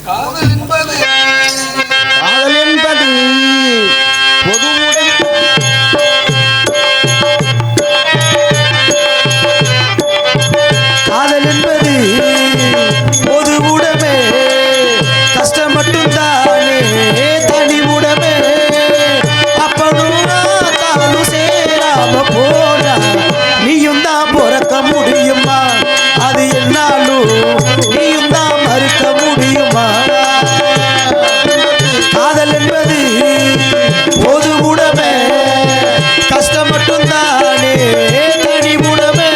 காதல் என்பது பொதுவுடன் காதல் என்பது பொது உடமே கஷ்டம் மட்டும்தானே தனி உடமே அப்பனும் தானும் சேராம போனா நீயும் தான் பிறக்க முடியுமா அது என்னாலும் நீயும் தான் மறுக்க முடியுமா காதல் என்பது பொது உடமே கஷ்டம் மட்டும்தானே தனி உடமே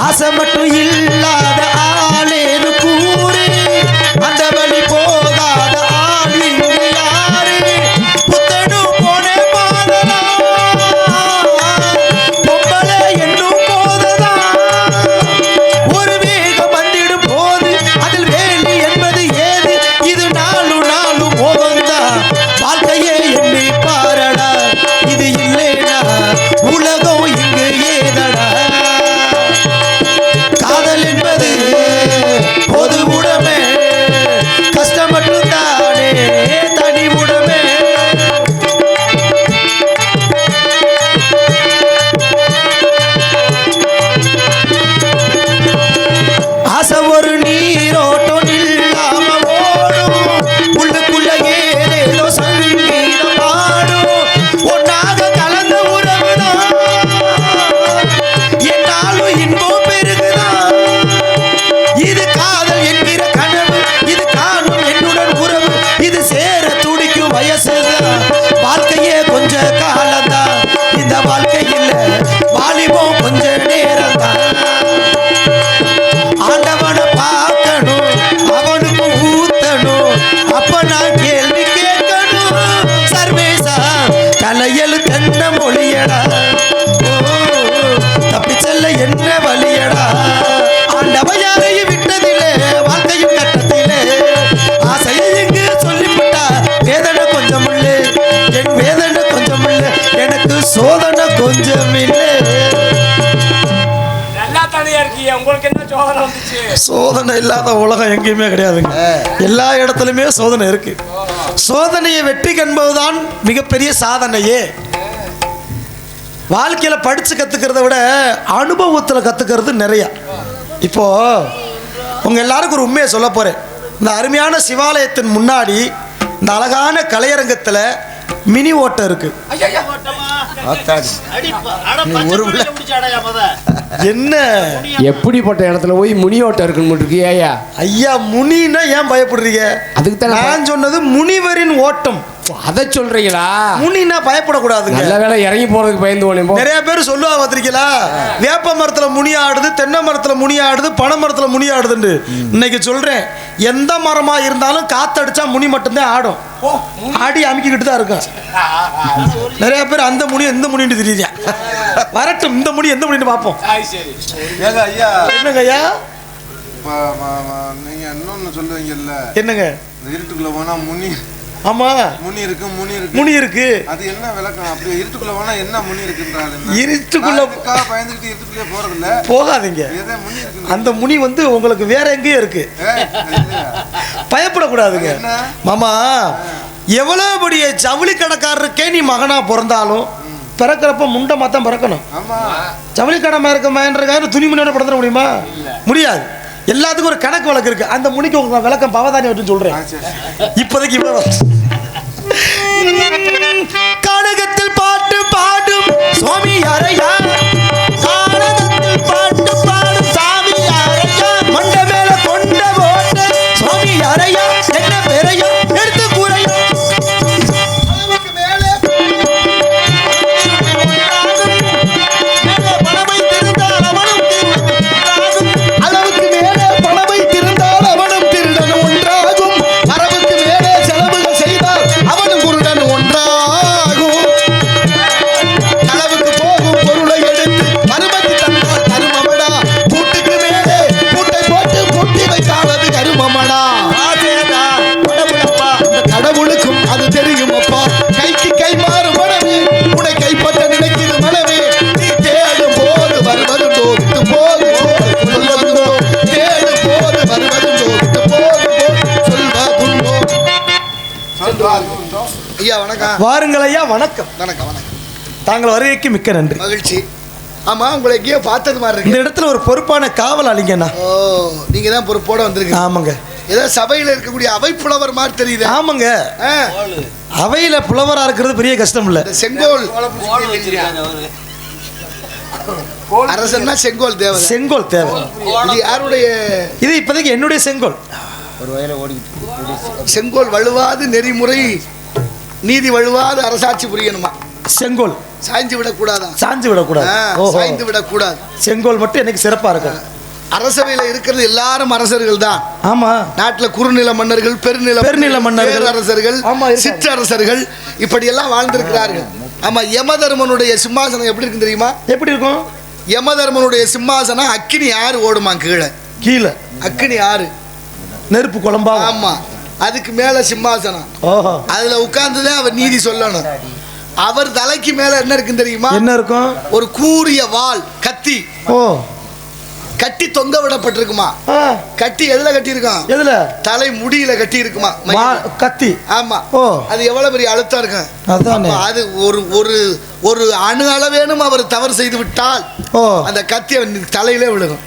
ஆசை மட்டும் இல்லாத ஆளேனு கூறு அந்த வழி போகாத ஆள் இங்கு யாரு புத்தனு போனே பாதலா பொம்பளை என்னும் போததான் ஒரு வேகம் வந்திடும் போது அதில் வேலி என்பது ஏது இது நாளும் நாளும் மோகம்தான் வாழ்க்கையே எண்ணி பாரடா இது இல்லைனா உலகம் இங்கு ஏதடா காதல் என்பது பொது உடமே கஷ்டம் மட்டும்தானே தனி உடமே ஆசை ஒரு நீரோட்டம் இல்லாம ஓடும் உள்ளுக்குள்ள ஏதேதோ சங்கீதம் பாடும் ஒன்னாக கலந்த உறவுதான் என்னாலும் இன்பம் பெருகுதான் இது காதல் என்கிற கனவு இது காணும் என்னுடன் உறவு இது சேர துடிக்கும் வயசுதான் வாழ்க்கையே கொஞ்ச காலம்தான் இந்த வாழ்க்கையில் வாலிபம் கொஞ்ச நேரம் தான் ஆண்டவனை பார்க்கணும் அவனுக்கு ஊத்தணும் அப்ப நான் கேள்வி கேட்கணும் சர்வேசா தலையலு தென்ன மொழியடா தப்பி செல்ல என்ன வழியடா ஆண்டவ யாரையும் விட்டதிலே வாழ்க்கையும் கட்டத்திலே ஆசையை இங்கு சொல்லிவிட்டா வேதனை கொஞ்சம் இல்லை என் வேதனை கொஞ்சம் இல்லை எனக்கு சோதனை கொஞ்சம் இல்லை உங்களுக்கு என்ன சோதனை வந்துச்சு? சோதனை இல்லாத உலகம் எங்கேயுமே கிடையாதுங்க. எல்லா இடத்துலையுமே சோதனை இருக்கு. சோதனையை வெற்றி காண்பதுதான் மிகப்பெரிய சாதனையே. வாழ்க்கையில படிச்சு கத்துக்கிறத விட அனுபவத்தில் கத்துக்கிறது நிறைய. இப்போ உங்க எல்லாருக்கும் ஒரு உண்மையை சொல்ல போறேன். இந்த அருமையான சிவாலயத்தின் முன்னாடி இந்த அழகான கலையரங்கத்துல மினி ஓட்டம் இருக்கு. என்ன எப்படிப்பட்ட இடத்துல போய் முனி ஓட்டம் இருக்குன்னு ஐயா? ஐயா முனின்னா ஏன் பயப்படுறீங்க? அதுக்கு தான் நான் சொன்னது முனிவரின் ஓட்டம். அதை சொல்றீங்களா? முனின்னா பயப்படக்கூடாதுங்க. நல்ல வேலை இறங்கி போறதுக்கு பயந்து போனேன். நிறைய பேர் சொல்லுவா பார்த்திருக்கீங்களா, வேப்ப மரத்துல முனி ஆடுது, தென்னை மரத்துல முனி ஆடுது, பனை மரத்துல முனி ஆடுதுன்னு. இன்னைக்கு சொல்றேன், எந்த மரமா இருந்தாலும் காத்தடிச்சா முனி மட்டும்தான் ஆடும். ஆடி அமுக்கிக்கிட்டு தான் இருக்கும். நிறைய பேர் அந்த முனி எந்த முனின்னு தெரியல. வரட்டும், இந்த முனி எந்த முனின்னு பார்ப்போம். என்னங்க ஐயா நீங்க இன்னொன்னு சொல்லுவீங்கல்ல, என்னங்க? இருட்டுக்குள்ள போனா முனி. ஆமா, முனி இருக்கு, முனி இருக்கு, முனி இருக்கு. அது என்ன விளக்கம்? அப்படியே இருட்டுக்குள்ள போனா என்ன முனி இருக்குன்றாரு? இருட்டுக்குள்ள பயந்துக்கிட்டு இருட்டுக்குள்ளே போறது இல்ல, போகாதீங்க. அந்த முனி வந்து உங்களுக்கு வேற எங்கேயும் இருக்கு. பயப்படக்கூடாதுங்க மாமா. எவ்வளவு பெரிய ஜவுளி கடைக்காரருக்கே நீ மகனா பிறந்தாலும் பிறக்கிறப்ப முண்டமா தான் பிறக்கணும். ஜவுளி கடை இருக்கமான்ற துணி முன்னாடி பிறந்துட முடியுமா? முடியாது. எல்லாத்துக்கும் ஒரு கணக்கு வழக்கு இருக்கு. அந்த முனிக்கு உங்களுக்கு விளக்கம் பவதானி அப்படின்னு சொல்றேன். இப்போதைக்கு இவ்வளவு. கானகத்தில் பாட்டு பாடும் சுவாமி யாரையா, கானகத்தில் பாட்டு பாடும் சாமி யாரையா, மண்ட மேல கொண்ட போட்ட சுவாமி யாரையா, என்ன பேரையா எடுத்து கூறையா, பணமை திருந்தால் அவனும் அளவுக்கு மேலே பணமை திருந்தால் அவனும் திருடன் ஒன்றாகும், மரபுக்கு மேலே செலவுகள் செய்தால் அவனும் குருடன் ஒன்றாகும். வணக்கம். வாருங்கள் ஐயா, வணக்கம். வணக்கம் வணக்கம். தாங்கள் வருகைக்கு மிக்க நன்றி. மகிழ்ச்சி. ஆமா, உங்களை எங்கேயோ பார்த்தது மாதிரி இந்த இருக்கு. இடத்துல ஒரு பொறுப்பான காவலாளிங்கண்ணா. ஓ, நீங்க தான் பொறுப்போட வந்திருக்கீங்க. ஆமாங்க. ஏதோ சபையில இருக்கக்கூடிய அவை புலவர் மாதிரி தெரியுது. ஆமாங்க. அவையில புலவரா இருக்கிறது பெரிய கஷ்டம் இல்ல. செங்கோல் அரசன்னா செங்கோல் தேவை. செங்கோல் தேவை. இது யாருடைய? இது இப்போதைக்கு என்னுடைய செங்கோல். செங்கோல் வழுவாது நெறிமுறை நீதி வழுவாது அரசாட்சி புரியணுமா? செங்கோல் சாய்ந்து விடக்கூடாதா? சாஞ்சு விடக்கூடாது. சாய்ந்து விடக்கூடாது. செங்கோல் மட்டும் எனக்கு சிறப்பா இருக்கும். அரசவையில இருக்கிறது எல்லாரும் அரசர்கள் தான். ஆமா. நாட்டுல குறுநில மன்னர்கள், பெருநில மன்னர்கள், அரசர்கள், சிற்றரசர்கள் இப்படி எல்லாம் வாழ்ந்திருக்கிறார்கள். ஆமா, யமதர்மனுடைய சிம்மாசனம் எப்படி இருக்கு தெரியுமா? எப்படி இருக்கும்? யமதர்மனுடைய சிம்மாசனம் அக்கினி ஆறு ஓடுமா கீழே. கீழே அக்கினி ஆறு, நெருப்பு குழம்பா. ஆமா, அதுக்கு மேல சிம்மாசனம். ஓஹோ. அதுல உட்கார்ந்துதான் அவர் நீதி சொல்லணும். அவர் தலைக்கு மேல என்ன இருக்கு தெரியுமா? என்ன இருக்கும்? ஒரு கூரிய வாள், கத்தி. ஓ. கட்டி தொங்க விடப்பட்டிருக்குமா? கட்டி எதுல கட்டி இருக்கும்? எதுல? தலை முடியில கட்டி இருக்குமா? கத்தி. ஆமா. ஓ. அது எவ்வளவு பெரிய அழுத்தம் இருக்கும். அதானே. அது ஒரு அணு அளவேனும் அவர் தவறு செய்து விட்டால் அந்த கத்தி தலையிலே விழுகும்.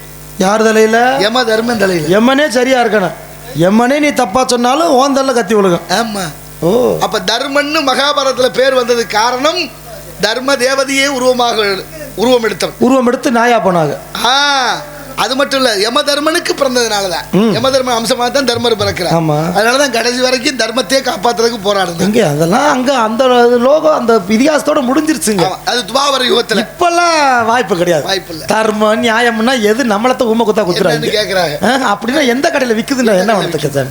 யார் தலையில? யம தர்மன் தலையில. எம்மனே சரியா இருக்கணும். எம்மனே நீ தப்பா சொன்னாலும் ஓந்தல்ல கத்தி விழுகும். ஆமா. ஓ. அப்ப தர்மன்னு மகாபாரதத்துல பேர் வந்தது காரணம் தர்ம தேவதையே உருவம் எடுத்து நாயா போனாங்க. அது மட்டும் இல்ல, யம தர்மனுக்கு பிறந்ததுனாலதான். யம தர்ம அம்சமா தான் தர்மர் பிறக்கிறார். அதனாலதான் கடைசி வரைக்கும் தர்மத்தையே காப்பாத்துறதுக்கு போராடுது. அதெல்லாம் அங்க அந்த லோகம் அந்த இதிகாசத்தோட முடிஞ்சிருச்சுங்க. அது துவாபர யுகத்துல. இப்பெல்லாம் வாய்ப்பு கிடையாது. வாய்ப்பு இல்ல. தர்மம் நியாயம்னா எது நம்மளத்த ஊம குத்தா குத்துறாங்க கேக்குறாங்க. அப்படின்னா எந்த கடையில விக்குதுன்னா என்ன வளர்த்துக்க?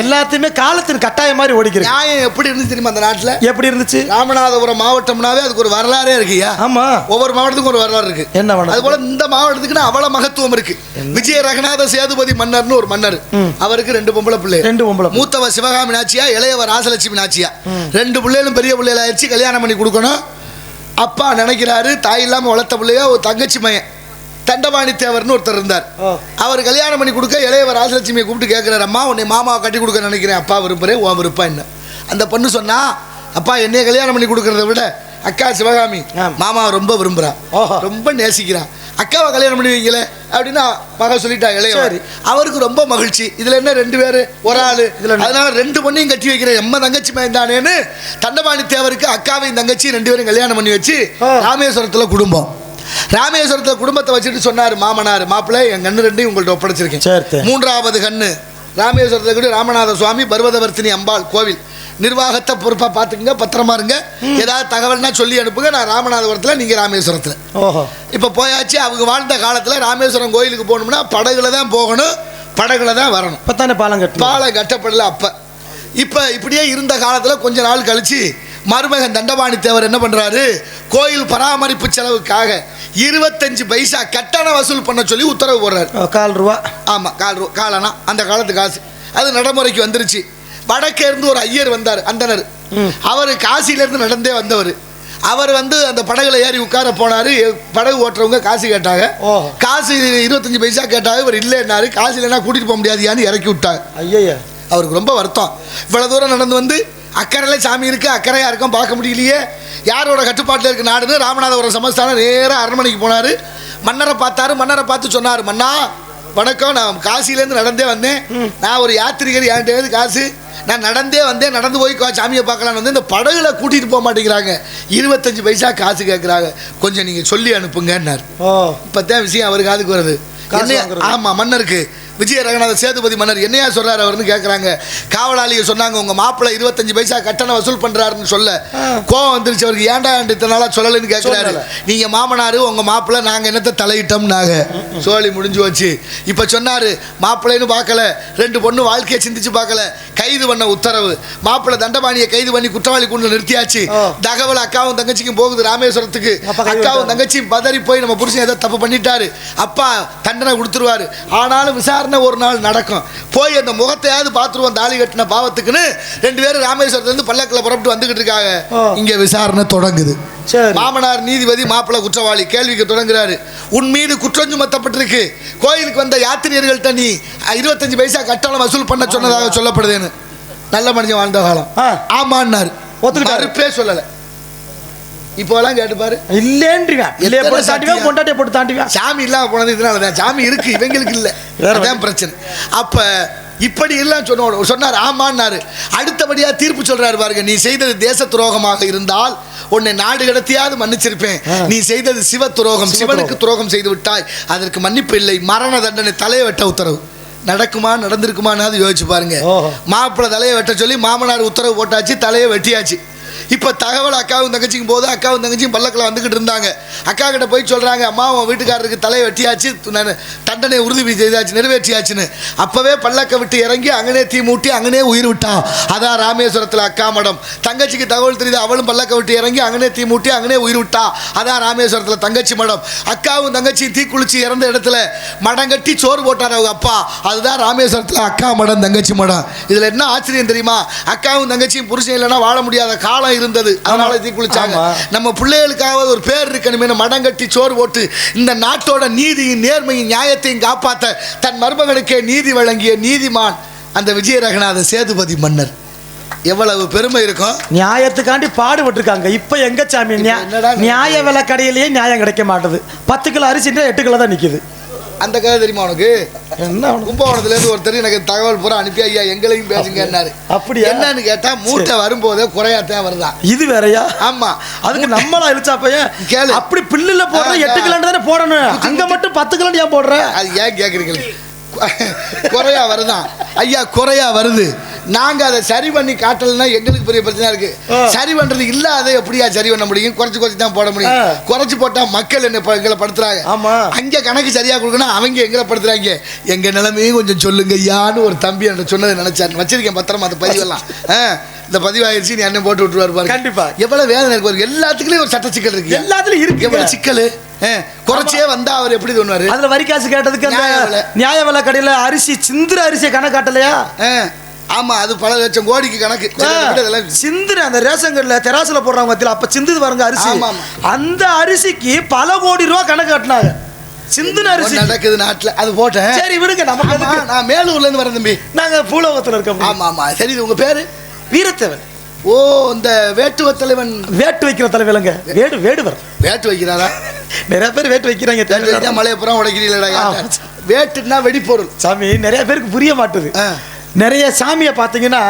எல்லாத்தையுமே காலத்தின் கட்டாயம் மாதிரி ஓடிக்கிறது. நியாயம் எப்படி இருந்துச்சு தெரியுமா அந்த நாட்டுல? எப்படி இருந்துச்சு? ராமநாதபுரம் மாவட்டம்னாவே அதுக்கு ஒரு வரலாறே இருக்குயா. ஆமா, ஒவ்வொரு மாவட்டத்துக்கும் ஒரு வரலாறு இருக்கு. என்ன? அது போல இந்த மாவட்டத்துக்கு அவ்வளவு மகத்துவம் இருக்கு. விஜய ரகுநாத சேதுபதி மன்னர்னு ஒரு மன்னர். அவருக்கு 2 பொம்பளை பிள்ளை. 2 பொம்பளை. மூத்தவ சிவகாமி நாச்சியா, இளையவ ராசலட்சுமி நாச்சியா. 2 பிள்ளைகளும் பெரிய பிள்ளைகள் ஆயிடுச்சு. கல்யாணம் பண்ணி கொடுக்கணும். அப்பா நினைக்கிறாரு, தாய் இல்லாம வளர்த்த பிள்ளையா ஒரு தங்கச்சி மையன் தண்டபாணி தேவர்னு ஒருத்தர் இருந்தார். அவர் கல்யாணம் பண்ணி கொடுக்க இளையவர் ராசலட்சுமியை கூப்பிட்டு கேட்கிறாரு, அம்மா உன்னை மாமாவை கட்டி கொடுக்க நினைக்கிறேன், அப்பா விரும்புறேன், உன் விருப்பம் என்ன? அந்த பொண்ணு சொன்னா, அப்பா என்னைய கல்யாணம் பண்ணி கொடுக்கறத விட அக்கா சிவகாமி மாமாவை ரொம்ப விரும்புறா, ரொம்ப நேசிக்கிறான், அக்காவை கல்யாணம் பண்ணி வைக்கல அப்படின்னா மக சொல்லிட்டா இளையவர். அவருக்கு ரொம்ப மகிழ்ச்சி. இதுல என்ன 2 பேரு ஒரு ஆளு, அதனால 2 பொண்ணையும் கட்டி வைக்கிறேன், எம்ம தங்கச்சி மேந்தானேன்னு தண்டபாணி தேவருக்கு அக்காவையும் தங்கச்சி 2 பேரும் கல்யாணம் பண்ணி வச்சு ராமேஸ்வரத்துல குடும்பம். ராமேஸ்வரத்துல குடும்பத்தை வச்சுட்டு சொன்னாரு மாமனார், மாப்பிள்ளை என் கண்ணு 2 உங்கள்ட்ட ஒப்படைச்சிருக்கேன். 3வது கண்ணு ராமேஸ்வரத்துல கூட ராமநாத சுவாமி பர்வதவர்த்தினி அம்பாள் கோவில் நிர்வாகத்தை பொறுப்பா பாத்துக்கங்க, பத்திரமா இருங்க, ஏதாவது தகவல்னா சொல்லி அனுப்புங்க, நான் ராமநாதபுரத்துல நீங்க ராமேஸ்வரத்துல. இப்ப போயாச்சு. அவங்க வாழ்ந்த காலத்துல ராமேஸ்வரம் கோயிலுக்கு போகணும்னா படகுல தான் போகணும், படகுல தான் வரணும். பாலம் கட்டப்படல அப்ப. இப்ப இப்படியே இருந்த காலத்துல கொஞ்ச நாள் கழிச்சு மருமகன் தண்டபாணி தேவர் என்ன பண்றாரு, கோயில் பராமரிப்பு செலவுக்காக 25 பைசா கட்டணம் வசூல் பண்ண சொல்லி உத்தரவு போடுறாரு. ₹1/4. ஆமா, காலனா அந்த காலத்து காசு. அது நடைமுறைக்கு வந்துருச்சு. வடக்கே இருந்து ஒரு ஐயர் வந்தார், அந்தனர். அவர் காசில இருந்து நடந்தே வந்தவர். அவர் வந்து அந்த படகுல ஏறி உட்கார போனாரு. படகு ஓட்டுறவங்க காசு கேட்டாங்க. காசு 25 பைசா கேட்டாங்க. இவர் இல்லைன்னாரு. காசு இல்லைன்னா கூட்டிட்டு போக முடியாதுன்னு இறக்கி விட்டாங்க. ஐயா, அவருக்கு ரொம்ப வருத்தம். இவ்வளவு தூரம் நடந்து வந்து அக்கறையில சாமி இருக்கு, அக்கறையா இருக்கும், பார்க்க முடியலையே, யாரோட கட்டுப்பாட்டில் இருக்கு நாடுன்னு ராமநாதபுரம் சமஸ்தானம் நேராக அரண்மனைக்கு போனாரு. மன்னரை பார்த்தாரு. மன்னரை பார்த்து சொன்னார், மன்னா வணக்கம், நான் காசிலேருந்து நடந்தே வந்தேன், நான் ஒரு யாத்திரிகர், என்கிட்ட காசு, நான் நடந்தே வந்தேன், நடந்து போய் சாமியை பார்க்கலான்னு வந்து இந்த படகுல கூட்டிகிட்டு போக மாட்டேங்கிறாங்க, 25 பைசா காசு கேட்குறாங்க, கொஞ்சம் நீங்கள் சொல்லி அனுப்புங்கன்னார். இப்போ தான் விஷயம் அவருக்கு அதுக்கு வருது. ஆமாம், மன்னருக்கு விஜய ரகுநாத சேதுபதி மன்னர் என்னையா சொல்றாரு அவர்னு கேட்குறாங்க. காவலாளியை சொன்னாங்க, உங்க மாப்பிள்ளை 25 பைசா கட்டணம் வசூல் பண்றாருன்னு சொல்ல கோவம் வந்துருச்சு அவருக்கு. ஏன்டா இத்தனால சொல்லலன்னு கேட்கிறாரு. நீங்க மாமனாரு, உங்க மாப்பிள்ளை, நாங்க என்னத்தை தலையிட்டோம்னாங்க. சோழி முடிஞ்சு வச்சு. இப்ப சொன்னாரு, மாப்பிள்ளைன்னு பார்க்கல, 2 பொண்ணு வாழ்க்கையை சிந்திச்சு பார்க்கல, கைது பண்ண உத்தரவு. மாப்பிள்ளை தண்டபாணியை கைது பண்ணி குற்றவாளி கொண்டு நிறுத்தியாச்சு. தகவல் அக்காவும் தங்கச்சிக்கும் போகுது ராமேஸ்வரத்துக்கு. அக்காவும் தங்கச்சியும் பதறி போய் நம்ம புருஷன் ஏதோ தப்பு பண்ணிட்டாரு, அப்பா தண்டனை கொடுத்துருவாரு, ஆனாலும் விசாரணை ஒரு நாள் நடக்கும், போய் அந்த முகத்தையாவது பார்த்துருவோம் தாலி கட்டின பாவத்துக்குன்னு 2 பேரும் ராமேஸ்வரத்துல இருந்து பல்லக்கில் புறப்பட்டு வந்துகிட்டு இருக்காங்க. இங்க விசாரணை தொடங்குது. மாமனார் நீதிபதி, மாப்பிள்ளை குற்றவாளி. கேள்விக்கு தொடங்குறாரு, உன் மீது குற்றம் சுமத்தப்பட்டிருக்கு, கோயிலுக்கு வந்த யாத்திரியர்கள்ட்ட நீ 25 பைசா கட்டணம் வசூல் பண்ண சொன்னதாக சொல்லப்படுதுன்னு. நல்ல மனுஷன் வாழ்ந்த காலம். ஆமான்னாரு. மறுப்பே சொல்லல. இப்போலாம் கேட்டு பாரு, இல்லேன்றிவேன். இல்லே போட்டு தாண்டிவேன், கொண்டாட்டியை போட்டு தாண்டிவேன். சாமி இல்லாம போனது இதனாலதான். சாமி இருக்கு, இவங்களுக்கு இல்ல, அதான் பிரச்சனை. அப்ப இப்படி எல்லாம் சொன்னார். ஆமான்னாரு. அடுத்தபடியா தீர்ப்பு சொல்றாரு பாருங்க. நீ செய்தது தேச துரோகமாக இருந்தால் உன்னை நாடு கடத்தியாவது மன்னிச்சிருப்பேன். நீ செய்தது சிவ துரோகம், சிவனுக்கு துரோகம் செய்து விட்டாய், அதற்கு மன்னிப்பு இல்லை, மரண தண்டனை, தலையை வெட்ட உத்தரவு. நடக்குமா, நடந்திருக்குமான்னு யோசிச்சு பாருங்க. மாப்பிள்ளை தலையை வெட்ட சொல்லி மாமனார் உத்தரவு போட்டாச்சு, தலையை வெட்டியாச்சு. இப்போ தகவல் அக்காவும் தங்கச்சிக்கும் போது அக்காவும் தங்கச்சியும் பல்லக்கில் வந்துக்கிட்டு இருந்தாங்க. அக்கா கிட்ட போய் சொல்கிறாங்க, அம்மா உன் வீட்டுக்காரருக்கு தலையை வெட்டியாச்சு, தண்டனை உறுதி செய்தாச்சு, நிறைவேற்றியாச்சுன்னு. அப்போவே பல்லக்கை விட்டு இறங்கி அங்கனே தீ மூட்டி அங்கனே உயிர் விட்டான். அதான் ராமேஸ்வரத்தில் அக்கா மடம். தங்கச்சிக்கு தகவல் தெரியுது, அவளும் பல்லக்கை விட்டு இறங்கி அங்கனே தீ மூட்டி அங்கனே உயிர் விட்டா. அதான் ராமேஸ்வரத்தில் தங்கச்சி மடம். அக்காவும் தங்கச்சியும் தீ குளிச்சு இறந்த இடத்துல மடம் கட்டி சோறு போட்டார் அவங்க அப்பா. அதுதான் ராமேஸ்வரத்தில் அக்கா மடம், தங்கச்சி மடம். இதில் என்ன ஆச்சரியம் தெரியுமா? அக்காவும் தங்கச்சியும் புருஷன் இல்லைன்னா வாழ முடியாத காலம் இருந்தது, அதனால தீ குளிச்சாங்க. நம்ம பிள்ளைகளுக்காக ஒரு பேர் இருக்கணுமே, மடம் கட்டி சோறு போட்டு இந்த நாட்டோட நீதியும் நேர்மையும் நியாயத்தையும் காப்பாற்ற தன் மருமகனுக்கே நீதி வழங்கிய நீதிமான் அந்த விஜய ரகுநாத சேதுபதி மன்னர். எவ்வளவு பெருமை இருக்கும். நியாயத்துக்காண்டி பாடுபட்டிருக்காங்க. இப்ப எங்க சாமி நியாய விலை கடையிலேயே நியாயம் கிடைக்க மாட்டது. 10 கிலோ அரிசி 8 கிலோ தான் நிக்குது. அந்த கதை தெரியுமா உனக்கு? என்ன கும்பகோணத்துலேருந்து ஒருத்தர் எனக்கு தகவல் பூரா அனுப்பி, ஐயா எங்களையும் பேசுங்கன்னாரு. அப்படி என்னன்னு கேட்டா, மூட்டை வரும்போதே குறையாத்தான் வருதான். இது வேறையா? ஆமா, அதுக்கு நம்மளா இழுச்சா பையன் கேளு. அப்படி பில்லுல போடுற 8 கிலோ தானே போடணும், அங்க மட்டும் 10 கிலோ ஏன் போடுற? அது ஏன் கேக்குறீங்க? குறையா வருதான் ஐயா, குறையா வருது. நாங்க அதை சரி பண்ணி காட்டலன்னா எங்களுக்கு பெரிய பிரச்சனை இருக்கு. சரி பண்றது இல்லாத எப்படியா சரி பண்ண முடியும்? குறைச்சு தான் போட முடியும். குறைச்சு போட்டா மக்கள் என்ன எங்களை படுத்துறாங்க. ஆமா, அங்க கணக்கு சரியா கொடுக்கணும், அவங்க எங்களை படுத்துறாங்க. எங்க நிலைமையும் கொஞ்சம் சொல்லுங்க ஐயான்னு ஒரு தம்பி என்ன சொன்னதை நினைச்சாரு. வச்சிருக்கேன் பத்திரமா அந்த பதிவெல்லாம். இந்த பதிவாயிருச்சு, நீ அண்ணன் போட்டு விட்டுருவாரு பாருங்க. கண்டிப்பா எவ்வளவு வேதனை இருக்கு. எல்லாத்துக்குலயும் ஒரு சட்ட சிக்கல் இருக்கு, எல்லாத்துலயும் இருக்கு. எவ்வளவு சிக்கல். குறைச்சே வந்தா அவர் எப்படி சொன்னாரு? அதுல வரி காசு கேட்டதுக்கு நியாய விலை கடையில அரிசி சிந்துற அரிசியை கணக்காட்டலையா? ஆமா, அது பல லட்சம் கோடிக்கு கணக்கு. சிந்துற அந்த ரேஷன் கடையில தெராசுல போடுறாங்க மத்தியில, அப்ப சிந்துது பாருங்க அரிசி. அந்த அரிசிக்கு பல கோடி ரூபாய் கணக்கு காட்டினாங்க. சிந்துன அரிசி நடக்குது நாட்டுல. அது போட்டேன், சரி விடுங்க. நமக்கு நான் மேலூர்ல இருந்து வரேன் தம்பி, நாங்க பூலோகத்துல இருக்கோம். ஆமா ஆமா, சரி. உங்க பேரு? வீரத்தேவன். ஓ, இந்த வேட்டுவ தலைவன். வேட்டு வைக்கிற தலைவலங்க. வேடுவர் வேட்டு வைக்கிறாரா? நிறைய பேர் வேட்டு வைக்கிறாங்க. மலையப்புறம் உடைக்கிறீங்களா? வேட்டுன்னா வெடிப்பொருள் சாமி. நிறைய பேருக்கு புரிய மாட்டுது. நிறைய சாமியை பாத்தீங்கன்னா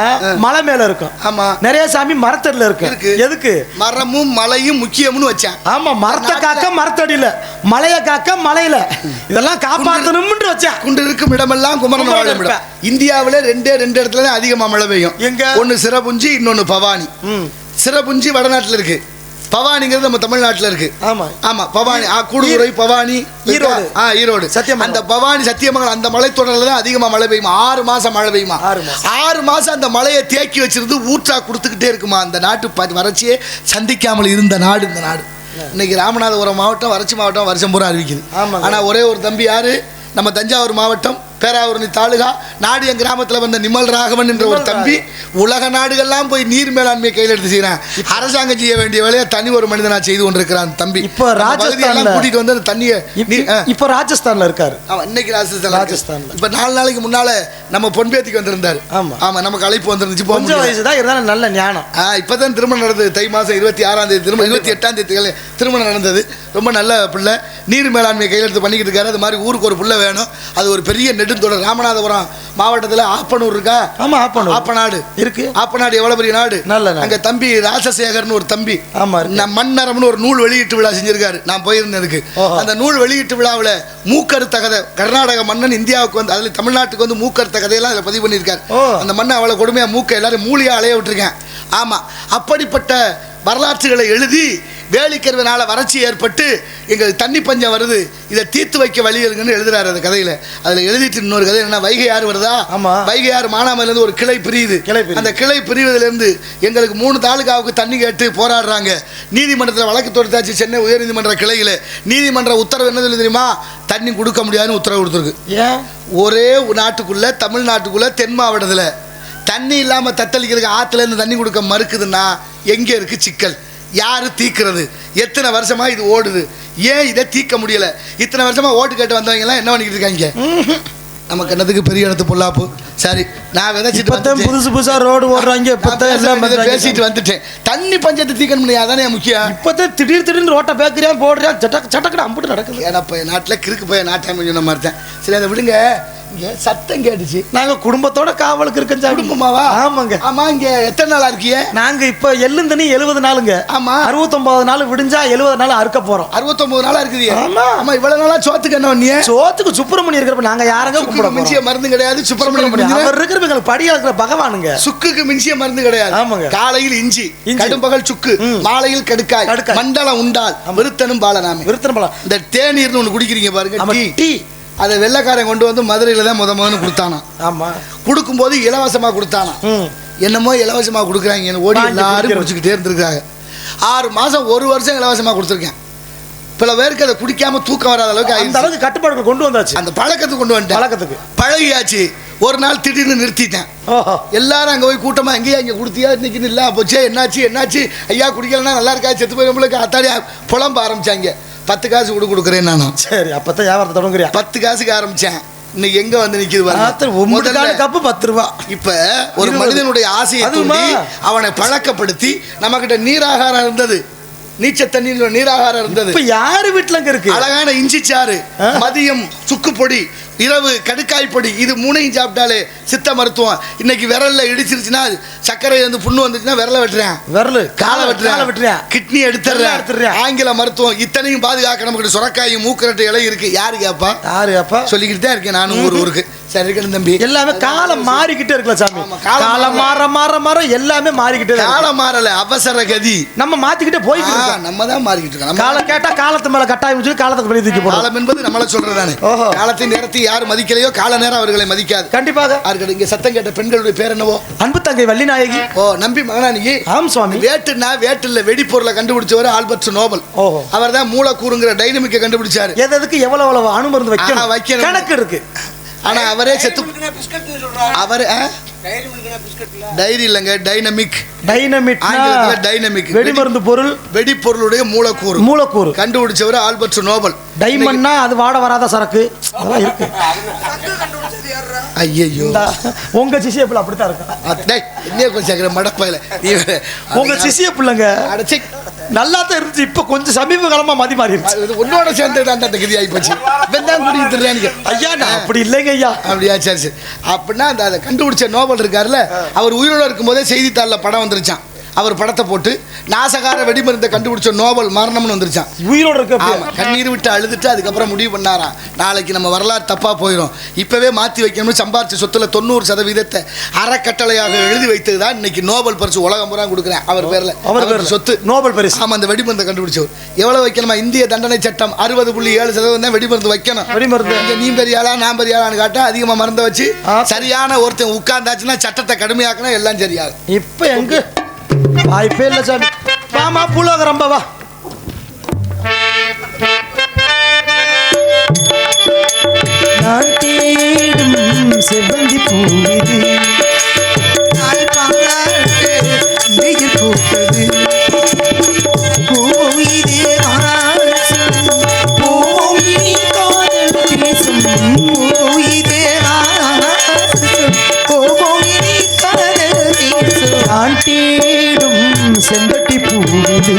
மலை மேல இருக்கும். ஆமா, நிறைய சாமி மரத்தடியில இருக்கு. எதுக்கு? மரமும் மலையும் முக்கியம்னு வச்சேன். ஆமா, மரத்தை காக்க மரத்தடியில, மலையை காக்க மலையில, இதெல்லாம் காப்பாற்றணும்னு வச்சேன். குண்டு இருக்கும் இடமெல்லாம் குமரன் வாழும் இடம். இந்தியாவில ரெண்டு இடத்துல அதிகமா மழை பெய்யும். எங்க? ஒன்னு சிரபுஞ்சி, இன்னொன்னு பவானி. சிரபுஞ்சி வடநாட்டுல இருக்கு, பவானிங்கிறது நம்ம தமிழ்நாட்டில் இருக்கு. ஆமா ஆமா, பவானி, கூடுதுறை, பவானி, ஈரோடு. ஈரோடு சத்தியம். அந்த பவானி சத்தியமங்கலம் அந்த மலைத்தொடரில் தான் அதிகமாக மழை பெய்யுமா. 6 மாசம் மழை பெய்யுமா. 6 மாசம் அந்த மழையை தேக்கி வச்சிருந்து ஊற்றா கொடுத்துக்கிட்டே இருக்குமா. அந்த நாட்டு வறட்சியே சந்திக்காமல் இருந்த நாடு இந்த நாடு. இன்னைக்கு ராமநாதபுரம் மாவட்டம் வறட்சி மாவட்டம் வருஷம் பூரா அறிவிக்குது. ஆனா ஒரே ஒரு தம்பி யாரு? நம்ம தஞ்சாவூர் மாவட்டம் பேராவூரணி தாலுகா நாடியம் கிராமத்தில் வந்த நிமல் ராகவன் என்ற ஒரு தம்பி உலக நாடுகள்லாம் போய் நீர் மேலாண்மையை கையில் எடுத்து செய்யறான். அரசாங்கம் செய்ய வேண்டிய வேலையை தனி ஒரு மனிதனா செய்து கொண்டிருக்கிறான் தம்பி. இப்போ ராஜஸ்தான் கூட்டிட்டு வந்து அந்த தண்ணியை இப்போ ராஜஸ்தான்ல இருக்காரு. இன்னைக்கு ராஜஸ்தான். இப்ப 4 நாளைக்கு முன்னால நம்ம பொன்பேத்திக்கு வந்திருந்தாரு. ஆமா ஆமா, நமக்கு அழைப்பு வந்துருந்துச்சு. கொஞ்சம் வயசுதான் இருந்தாலும் நல்ல ஞானம். இப்பதான் திருமணம் நடந்தது. தை மாசம் 26ஆம் தேதி திருமணம், 28ஆம் தேதி திருமணம் நடந்தது. ரொம்ப நல்ல பிள்ளை. நீர் மேலாண்மையை கையில் எடுத்து பண்ணிக்கிட்டு இருக்காரு. அது மாதிரி ஊருக்கு ஒரு பிள்ளை வேணும். அது ஒரு பெரிய நெடுந்தொடர். ராமநாதபுரம் மாவட்டத்தில் ஆப்பனூர் இருக்கா? ஆமா, ஆப்பநாடு இருக்கு. ஆப்பநாடு எவ்வளவு பெரிய நாடு. நல்ல அங்க தம்பி ராசசேகர்னு ஒரு தம்பி. ஆமா, மன்னரம்னு ஒரு நூல் வெளியீட்டு விழா செஞ்சிருக்காரு. நான் போயிருந்தேன். அந்த நூல் வெளியீட்டு விழாவில் மூக்கறுத்த கதை, கர்நாடக மன்னன் இந்தியாவுக்கு வந்து, அதுல தமிழ்நாட்டுக்கு வந்து மூக்கறுத்த கதையெல்லாம் அதில் பதிவு பண்ணியிருக்காரு. அந்த மண்ணை அவ்வளவு கொடுமையா மூக்க எல்லாரும் மூலியா அலைய விட்டுருக்கேன். ஆமா, அப்படிப்பட்ட வரலாற்றுகளை எழுதி வேலிக்கிறதுனால வறட்சி ஏற்பட்டு எங்களுக்கு தண்ணி பஞ்சம் வருது, இதை தீர்த்து வைக்க வழி இருக்குன்னு எழுதுறாரு அந்த கதையில. அதுல எழுதிட்டு இன்னொரு கதை என்ன, வைகை ஆறு வருதா? வைகை ஆறு மானாமதுலேருந்து ஒரு கிளை பிரியுது. அந்த கிளை பிரிவதிலிருந்து எங்களுக்கு 3 தாலுகாவுக்கு தண்ணி கேட்டு போராடுறாங்க. நீதிமன்றத்தில் வழக்கு தொடுத்தாச்சு. சென்னை உயர்நீதிமன்ற கிளையில நீதிமன்ற உத்தரவு என்ன சொல்லி தெரியுமா? தண்ணி கொடுக்க முடியாதுன்னு உத்தரவு கொடுத்துருக்கு. ஏன்? ஒரே நாட்டுக்குள்ள, தமிழ்நாட்டுக்குள்ள தென் மாவட்டத்தில் தண்ணி இல்லாமல் தத்தளிக்கிறதுக்கு ஆற்றுல இருந்து தண்ணி கொடுக்க மறுக்குதுன்னா எங்கே இருக்கு சிக்கல்? யாரு தீக்கிறது? எத்தனை வருஷமா இது ஓடுது? ஏன் இதை தீர்க்க முடியல? இத்தனை வருஷமா ஓட்டு கேட்டு வந்தவங்க எல்லாம் என்ன பண்ணிக்கிட்டு இருக்காங்க? நமக்கு என்னதுக்கு பெரிய இடத்து பொல்லாப்பு. சரி, நான் விதைச்சிட்டு புதுசு புதுசா ரோடு ஓடுறாங்க. பேசிட்டு வந்துட்டேன். தண்ணி பஞ்சத்தை தீக்கணும் அதானே முக்கியம். இப்பதான் திடீர்னு ரோட்டை பேக்குறேன் போடுறேன், சட்டக்கடை அம்பிட்டு நடக்குது. ஏன்னா நாட்டில் கிறுக்கு போய் நாட்டாம சொன்ன மாதிரி தான். சரி, அதை விடுங்க. இங்க சத்தம் கேட்டுச்சு. நாங்க குடும்பத்தோட காவலுக்கு இருக்கோம். குடும்பமாவா? ஆமாங்க. ஆமா. இங்க எத்தனை நாளா இருக்கீங்க? நாங்க இப்ப எள்ளும் தண்ணி 70 நாளுங்க. ஆமா. 69 நாள் விடிஞ்சா 70 நாள் அறுக்க போறோம். 69 நாளா இருக்குது. ஆமா. ஆமா. இவ்வளவு நாளா சோத்துக்கு என்ன பண்ணீங்க? சோத்துக்கு சுப்பிரமணியம் இருக்கிறப்ப நாங்க யாரங்க கும்பிட மிஞ்சிய மருந்து கிடையாது. சுப்பிரமணியம் அவர் இருக்கிறப்ப எங்களுக்கு படியா இருக்கிற பகவானுங்க. சுக்குக்கு மிஞ்சிய மருந்து கிடையாது. ஆமாங்க. காலையில் இஞ்சி, கடும்பகல் சுக்கு, மாலையில் கடுக்காய், மண்டலம் உண்டால் விருத்தனும் பாலனாமே. விருத்தனும் பாலம். இந்த தேநீர்னு ஒண்ணு குடிக்கிறீங்க பாருங்க, டீ. அதை வெள்ளைக்காரன் கொண்டு வந்து மதுரையில தான் முதல்ல கொடுத்தானா. ஆமா. கொடுக்கும்போது இலவசமா கொடுத்தானா. என்னமோ இலவசமா கொடுக்குறாங்க ஓடி எல்லாரும் குடிச்சுக்கிட்டே இருந்திருக்காங்க. 6 மாசம் 1 வருஷம் இலவசமா கொடுத்துருக்கேன். பல பேருக்கு அதை குடிக்காம தூக்கம் வராத அளவுக்கு அந்த அளவுக்கு கட்டுப்பாடுகள் கொண்டு வந்தாச்சு. அந்த பழக்கத்துக்கு கொண்டு வந்துட்டேன். பழக்கத்துக்கு பழகியாச்சு. ஒரு நாள் திடீர்னு நிறுத்திட்டேன். எல்லாரும் அங்க போய் கூட்டமா எங்கேயா இங்க குடுத்தியா இன்னைக்கு இல்ல போச்சே, என்னாச்சு ஐயா குடிக்கலன்னா நல்லா இருக்கா, செத்து போய் நம்மளுக்கு அத்தாடியா புலம்ப ஆரம்பிச்சாங்க. 10 காசு கொடுக்குறேன் நானும். சரி, அப்பதான் வியாபாரத்தை தொடங்குறியா? 10 காசுக்கு ஆரம்பிச்சேன். இன்னைக்கு எங்க வந்து நிக்குது? முதல்ல கப்பு 10 ரூபா. இப்ப ஒரு மனிதனுடைய ஆசையை தூண்டி அவனை பழக்கப்படுத்தி நம்ம கிட்ட நீராகாரம் இருந்தது, நீச்ச தண்ணீர் நீராகாரம் இருந்தது. இப்ப யாரு வீட்டுல இருக்கு? அழகான இஞ்சி சாறு, மதியம் சுக்கு பொடி, இரவு கடுக்காய் பொடி, இது 3ஐயும் சாப்பிட்டாலே சித்த மருத்துவம். இன்னைக்கு விரல்ல இடிச்சிருச்சுன்னா சர்க்கரை வந்து புண்ணு வந்துச்சுன்னா விரல வெட்டுறேன், விரல் காலை வெட்டுறேன், கிட்னி எடுத்துறேன். ஆங்கில மருத்துவம் இத்தனையும் பாதுகாக்க நமக்கு சுரக்காயும் மூக்கரட்டை இலை இருக்கு. யாரு கேப்பா? சொல்லிக்கிட்டு தான் இருக்கேன் நானும் ஊருக்கு. சரி இருக்கணும் தம்பி. எல்லாமே காலம் மாறிக்கிட்டே இருக்கலாம் சாமி. காலம் மாற எல்லாமே மாறிக்கிட்டே. காலம் மாறல, அவசர கதி நம்ம மாத்திக்கிட்டே போயிட்டு நம்ம தான் மாறிக்கிட்டு இருக்கோம். காலம் கேட்டா காலத்து மேல கட்டாயம் சொல்லி காலத்துக்கு வெளியே தூக்கி போடும். காலம் என்பது நம்மள சொல்றதானே. காலத்தின் நேரத்தை யார் மதிக்கலையோ கால நேரம் அவர்களை மதிக்காது. கண்டிப்பாக. இங்க சத்தம் கேட்ட பெண்களுடைய பேர் என்னவோ? அன்பு தங்கை வள்ளிநாயகி. நம்பி மகனானி. ஆம் சுவாமி. வேட்டுல வெடிப்பொருளை கண்டுபிடிச்சவர் ஆல்பர்ட் நோபல். அவர் தான் மூலக்கூறுங்கிற டைனமிக்கை கண்டுபிடிச்சாரு. எதுக்கு எவ்வளவு அணுமருந்து வைக்கணும் கணக்கு இருக்கு. ஆனா அவரே செத்து அவரு டைரி இல்லங்க, டைனமிக். டைனமிக் வெடிமருந்து பொருள், வெடிப்பொருளுடைய மூலக்கூறு கண்டுபிடிச்சவர் ஆல்பர்ட் நோபல். டைமண்ட்னா அது வாட வராத சரக்கு இருக்கு. ஐயோ, உங்க சிசிய பிள்ளை அப்படித்தான் இருக்கு. மடப்பையில உங்க சிசிய பிள்ளைங்க நல்லா தான் இருந்துச்சு. இப்ப கொஞ்சம் சமீப காலமா மதி மாறிடுச்சு. உன்னோட சேர்ந்து தான் தகுதி ஆகி போச்சு. ஐயா நான் அப்படி இல்லைங்க ஐயா. அப்படியா? சரி. அப்படின்னா அந்த கண்டுபிடிச்ச நோபல் இருக்காருல்ல, அவர் உயிரோடு இருக்கும் போதே செய்தித்தாளில் படம் வந்துருச்சான். அவர் படத்தை போட்டு நாசகார வெடிமருந்தை கண்டுபிடிச்ச நோபல் மரணம்னு வந்துருச்சான். உயிரோடு இருக்க கண்ணீர் விட்டு அழுதுட்டு அதுக்கப்புறம் முடிவு பண்ணாராம், நாளைக்கு நம்ம வரலாறு தப்பா போயிடும், இப்பவே மாற்றி வைக்கணும்னு சம்பாரிச்ச சொத்துல 90% அறக்கட்டளையாக எழுதி வைத்தது தான் இன்னைக்கு நோபல் பரிசு உலகம் பூரா கொடுக்குறேன் அவர் பேர்ல. அவர் சொத்து நோபல் பரிசு. ஆமா, அந்த வெடிமருந்தை கண்டுபிடிச்சவர். எவ்வளவு வைக்கணுமா? இந்திய தண்டனை சட்டம் 60.7% தான் வெடிமருந்து வைக்கணும். வெடிமருந்து நீ பெரியாளா நான் பெரியாளான்னு காட்டா அதிகமா மருந்தை வச்சு சரியான ஒருத்தன் உட்கார்ந்தாச்சுன்னா சட்டத்தை கடுமையாக்கணும், எல்லாம் சரியாகும். இப்ப எங்க வாய்ப்பே இல்லை சாமி. வாமா பூலோக ரொம்ப வா. நான் தேடும் செவ்வந்தி பூவிது பூத்தது நான் தேடும் செம்பட்டி பூவிது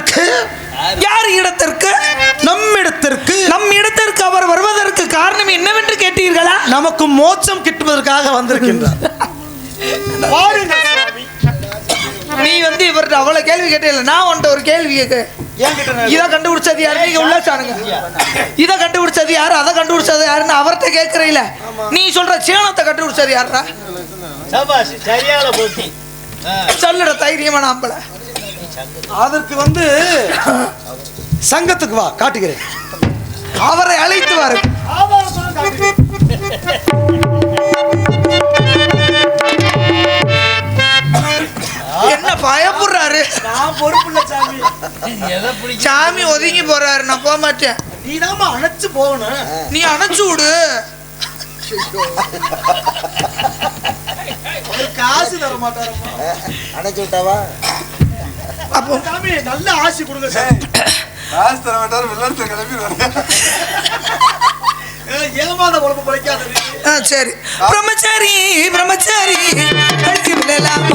இடத்திற்கு யார் இடத்திற்கு? நம் இடத்திற்கு அவர் வருவதற்கு காரணம் என்னவென்று கேட்டீர்களா? நமக்கு மோட்சம் கிட்டுவதற்காக வந்திருக்கின்றார். பாருங்கள் சுவாமி. நீ வந்து இவர்கிட்ட அவ்வளவு கேள்வி கேட்டே. நான் உன்ட்ட ஒரு கேள்வி கேட்க. இதை கண்டுபிடிச்சது யாரு? நீங்க உள்ள சாருங்க. இதை கண்டுபிடிச்சது யாரு, அதை கண்டுபிடிச்சது யாருன்னு அவர்கிட்ட கேட்கறீல. நீ சொல்ற சேனத்தை கண்டுபிடிச்சது யாரா? சொல்லுற தைரியமா நம்பல. அதற்கு வந்து சங்கத்துக்கு வா, காட்டுகிறேன். அவரை அழைத்து வாரு. என்ன பயப்படுறாரு? நான் பொறுப்புள்ள சாமி. சாமி ஒதுங்கி போறாரு. நான் போக மாட்டேன். நீ தான் அணைச்சு போகணும். நீ அணைச்சு விடு. காசு தர மாட்டாரம்மா. அணைச்சு விட்டாவா? அப்போ சாமி நல்ல ஆசி கொடுங்க சாமி. காசு தர மாட்டாரு, வெள்ளத்தை கிளம்பி வர. ஏமாத குழப்பம் பிழைக்காது. சரி. பிரம்மச்சாரி பிரம்மச்சாரி கழிச்சு விடலாமா?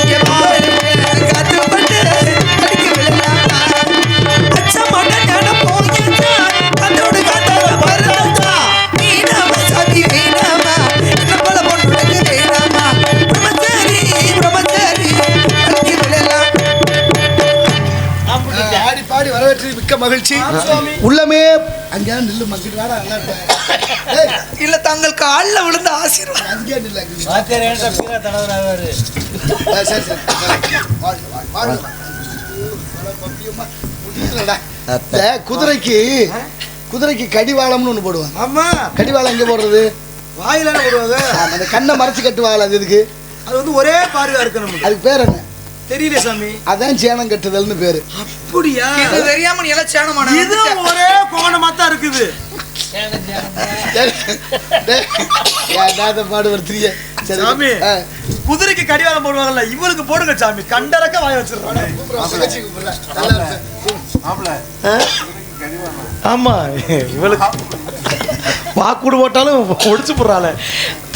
இங்கே பாருங்க, கட்டுப்பட்டு கழிச்சு விடலாமா? அச்சமோட ஞானம் போயிட்டா, அதோடு காத்தால வருதா? வீணாமா சாதி வீணாமா, என்ன போல பொண்ணுக்கு வேணாமா? பிரம்மச்சாரி பிரம்மச்சாரி கழிச்சு விடலாம். ஆடி பாடி வரவேற்று மிக்க மகிழ்ச்சி. உள்ளமே அங்கே நில்லு மங்கிட்டு வாடா. நல்லா இருப்பேன். இல்ல தங்கள் காலில் விழுந்த ஆசீர்வாதம். அங்கே நில்லு, அங்கே நில்லு. சரி சரி. வாழ்க, வாழ்க, வாழ்க. முடியலடா. இந்த குதிரைக்கு கடிவாளம்னு ஒண்ணு போடுவாங்க. ஆமா, கடிவாளம் எங்க போடுறது? வாயில போடுவாங்க. அந்த கண்ணை மறைச்சு கட்டுவாங்க. அது எதுக்கு? அது வந்து ஒரே பார்வையா இருக்கணும். அதுக்கு பேர் என்ன? தெரியல சாமி. அதான் சேனம் கட்டுதல்னு பேரு. அப்படியா? இது தெரியாம நீ எல்லாம் சேனமான. இது ஒரே கோணமா தான் இருக்குது. பாடு வருத்திரிய சாமி. குதிரைக்கு கடிவாளம் போடுவாங்கல்ல, இவளுக்கு போடுங்க சாமி. கண்டறக்க வாய வச்சிருக்காங்க. ஆமா, இவளுக்கு வாக்குடு போட்டாலும் ஒடிச்சு போடுறாள்.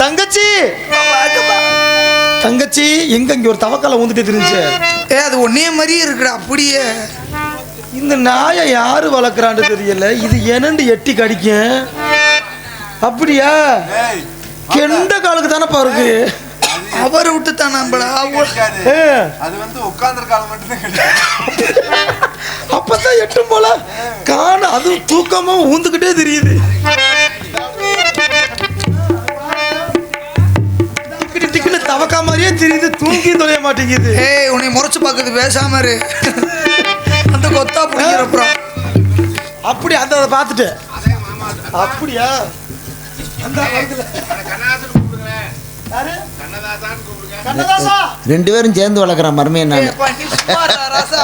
தங்கச்சி தங்கச்சி எங்க இங்க ஒரு தவக்கால ஊந்துட்டு தெரிஞ்சு. அது ஒன்னே மாதிரியே இருக்குடா. அப்படியே இந்த நாயை யாரு வளர்க்குறான்னு தெரியல. இது என்னண்டு எட்டி கடிக்கும். அப்படியா? கெண்ட காலுக்கு தானப்பா இருக்கு. அவரை விட்டு தான் நம்மள. அது வந்து உட்கார்ந்து காலம் மட்டும் அப்பதான் எட்டும் போல காண. அது தூக்கமா ஊந்துக்கிட்டே தெரியுது. தவக்கா மாதிரியே தெரியுது. தூங்கி தொலைய மாட்டேங்குது. ஏய், உன்னை முறைச்சு பாக்குது. பேசாம இரு. அந்த கொத்தா பிடிக்கிறப்புறம் அப்படி அந்த அதை பார்த்துட்டு. அப்படியா? ரெண்டு பேரும் சேர்ந்து வளர்க்குற மருமையை நான். ராசா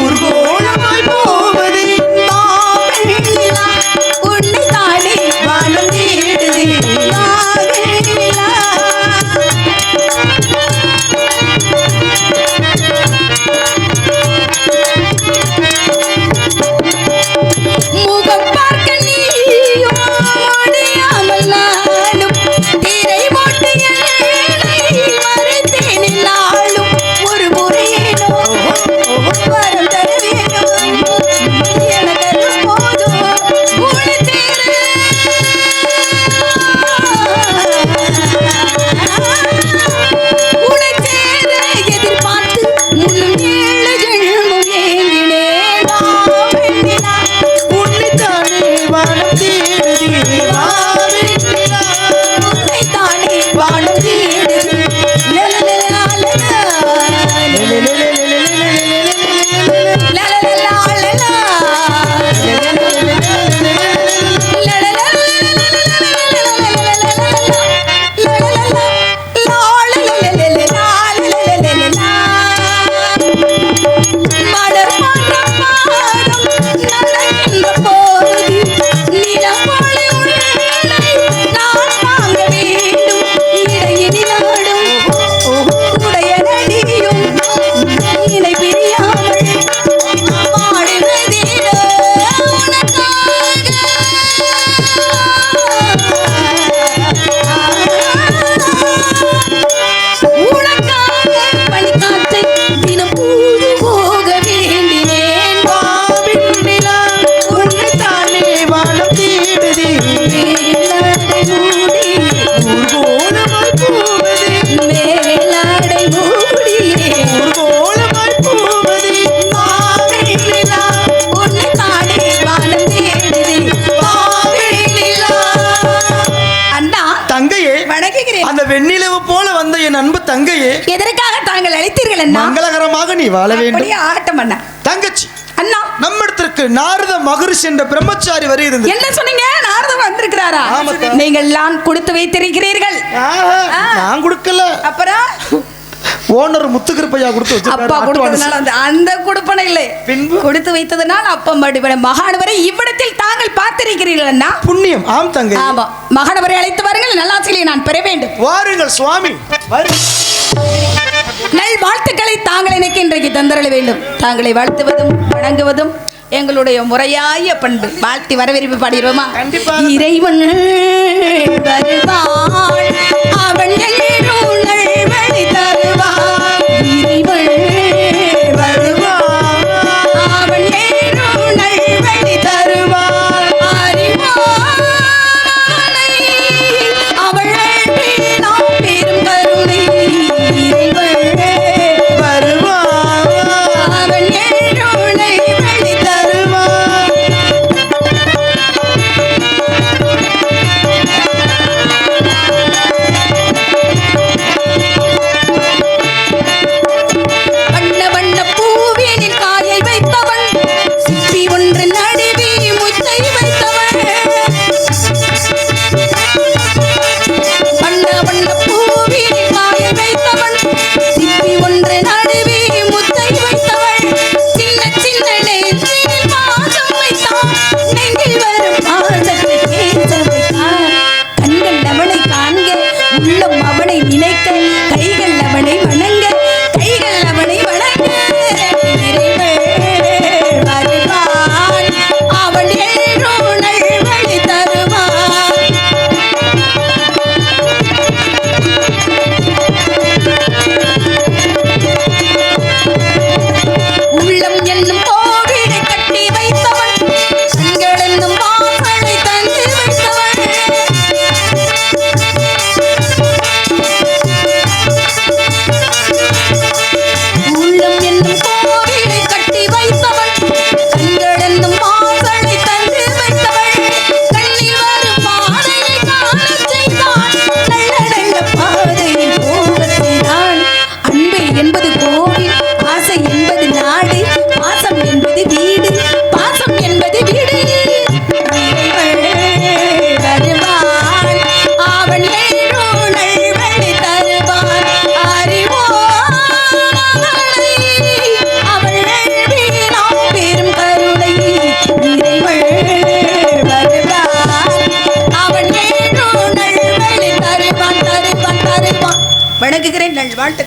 ஊர்கோலமாய் வெண்ணிலவு போல வந்த என் அன்பு தங்கையே, எதற்காக தாங்கள் அழைத்தீர்கள் அண்ணா? மங்களகரமாக நீ வாழ வேண்டும். அப்படியே ஆகட்டும் அண்ணா. தங்கச்சி, அண்ணா, நம்மிடத்திற்கு நாரத மகரிஷி என்ற பிரம்மச்சாரி வருகிறது. என்ன சொன்னீங்க? நாரதர் வந்திருக்கிறாரா? ஆமாக்கா. நீங்கள் எல்லாம் கொடுத்து வைத்திருக்கிறீர்கள். நான் கொடுக்கல, அப்புறம் ஓனர் முத்துக்கிருப்பையா கொடுத்து அப்பா கொடுத்ததுனால அந்த கொடுப்பனை இல்லை, பின்பு கொடுத்து வைத்ததுனால அப்பம் மகானவரை இவ்விடத்தில் தாங்கள் பார்த்திருக்கிறீர்கள் அண்ணா. புண்ணியம். ஆம் தங்கை. ஆமா, மகானவரை அழைத்து வாருங்கள், நல்லாசிரியை நான் பெற வேண்டும். வாருங்கள் சுவாமி. நல் வாழ்த்துக்களை தாங்கள் எனக்கு இன்றைக்கு தந்தரள வேண்டும். தாங்களை வாழ்த்துவதும் வணங்குவதும் எங்களுடைய முறையாய பண்பு. வாழ்த்தி வரவேற்பு பாடிடுவோமா? கண்டிப்பா. இறைவன் வருவாள்